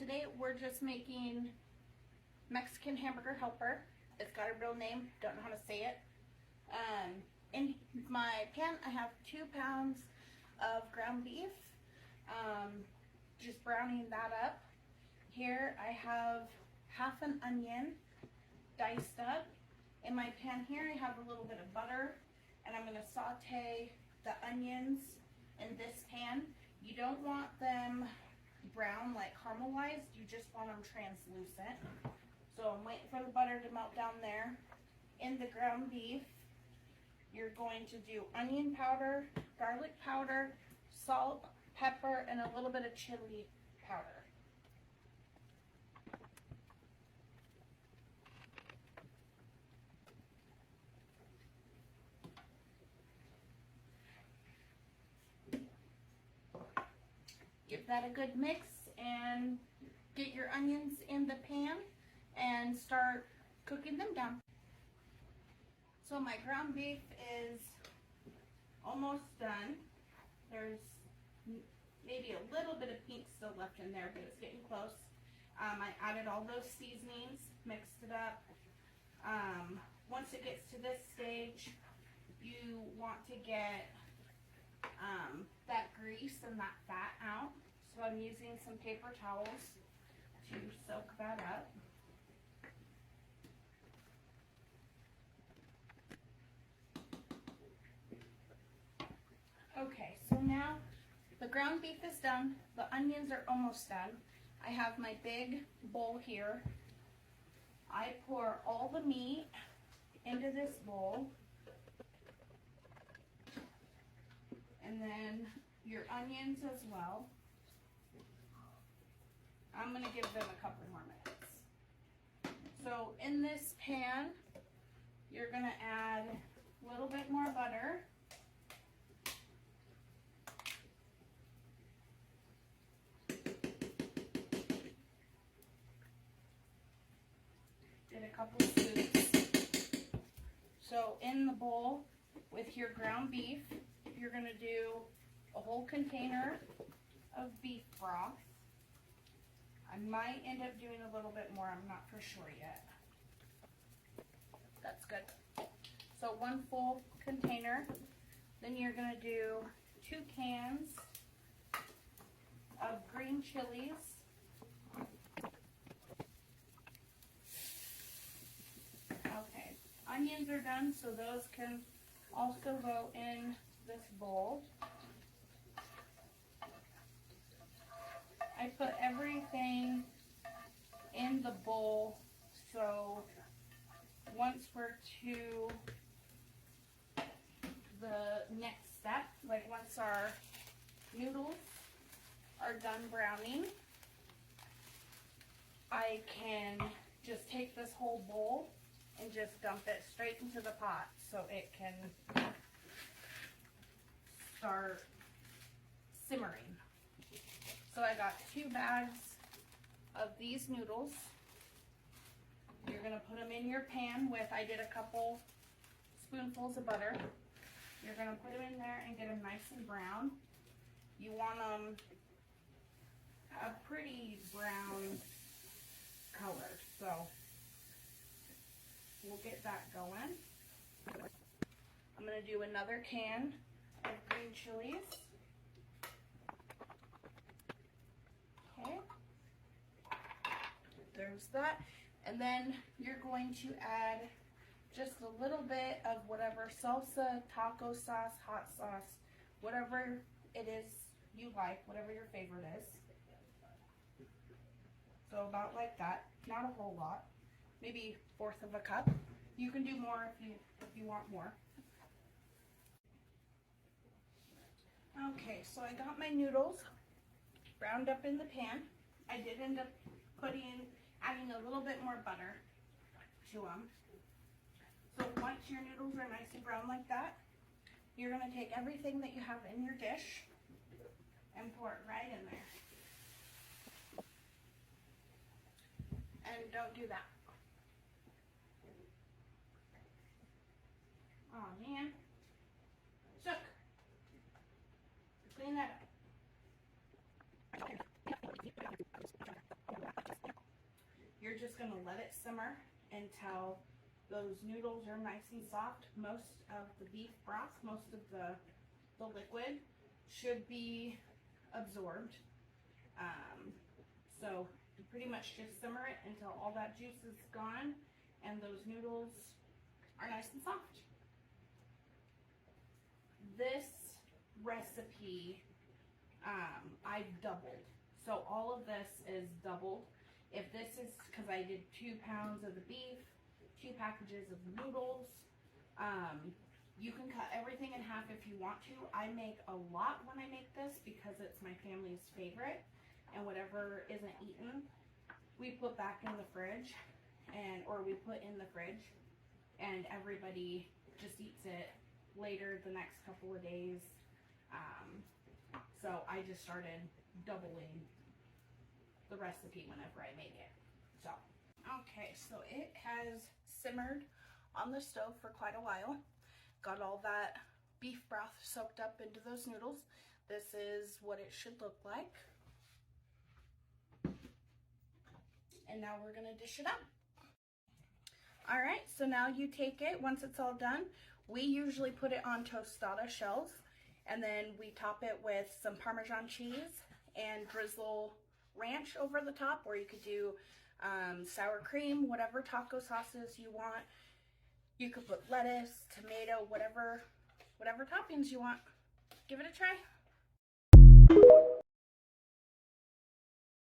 today we're just making Mexican hamburger helper. It's got a real name, don't know how to say it. In my pan I have 2 pounds of ground beef, just browning that up. Here I have half an onion diced up. In my pan here I have a little bit of butter, and I'm going to saute the onions in this pan. You don't want them brown, like caramelized, you just want them translucent. So I'm waiting for the butter to melt down there. In the ground beef, you're going to do onion powder, garlic powder, salt, pepper, and a little bit of chili powder. Give that a good mix and get your onions in the pan and start cooking them down. So my ground beef is almost done. There's maybe a little bit of pink still left in there, but it's getting close. I added all those seasonings, mixed it up. Once it gets to this stage, you want to get that grease and that fat out. So I'm using some paper towels to soak that up. Okay, so now the ground beef is done. The onions are almost done. I have my big bowl here. I pour all the meat into this bowl. And then your onions as well. I'm going to give them a couple more minutes. So in this pan, you're going to add a little bit more butter. Did a couple scoops. So in the bowl with your ground beef, you're going to do a whole container of beef broth. I might end up doing a little bit more, I'm not for sure yet. That's good. So 1 full container. Then you're going to do 2 cans of green chilies. Okay, onions are done, so those can also go in this bowl. I put everything in the bowl, so once we're to the next step, like once our noodles are done browning, I can just take this whole bowl and just dump it straight into the pot so it can start simmering. So I got 2 bags of these noodles. You're going to put them in your pan with, I did a couple spoonfuls of butter. You're going to put them in there and get them nice and brown. You want them a pretty brown color, so we'll get that going. I'm going to do another can of green chilies. Okay, there's that. And then you're going to add just a little bit of whatever salsa, taco sauce, hot sauce, whatever it is you like, whatever your favorite is. So about like that, not a whole lot, maybe 1/4 of a cup. You can do more if you want more. Okay, so I got my noodles browned up in the pan. I did end up adding a little bit more butter to them. So once your noodles are nice and brown like that, you're going to take everything that you have in your dish and pour it right in there. And don't do that. Oh man. Shook. Clean that up. you're just gonna let it simmer until those noodles are nice and soft. Most of the beef broth, most of the liquid should be absorbed. So you pretty much just simmer it until all that juice is gone and those noodles are nice and soft. This recipe, I've doubled. So all of this is doubled. If this is, because I did 2 pounds of the beef, 2 packages of noodles, you can cut everything in half if you want to. I make a lot when I make this because it's my family's favorite, and whatever isn't eaten, we put back in the fridge, or we put in the fridge, and everybody just eats it later the next couple of days. So I just started doubling the recipe whenever I make it. So, okay, so it has simmered on the stove for quite a while. Got all that beef broth soaked up into those noodles. This is what it should look like. And now we're gonna dish it up. All right, so now you take it, once it's all done, we usually put it on tostada shells, and then we top it with some Parmesan cheese and drizzle ranch over the top, or you could do sour cream, whatever taco sauces you want. You could put lettuce, tomato, whatever toppings you want. Give it a try.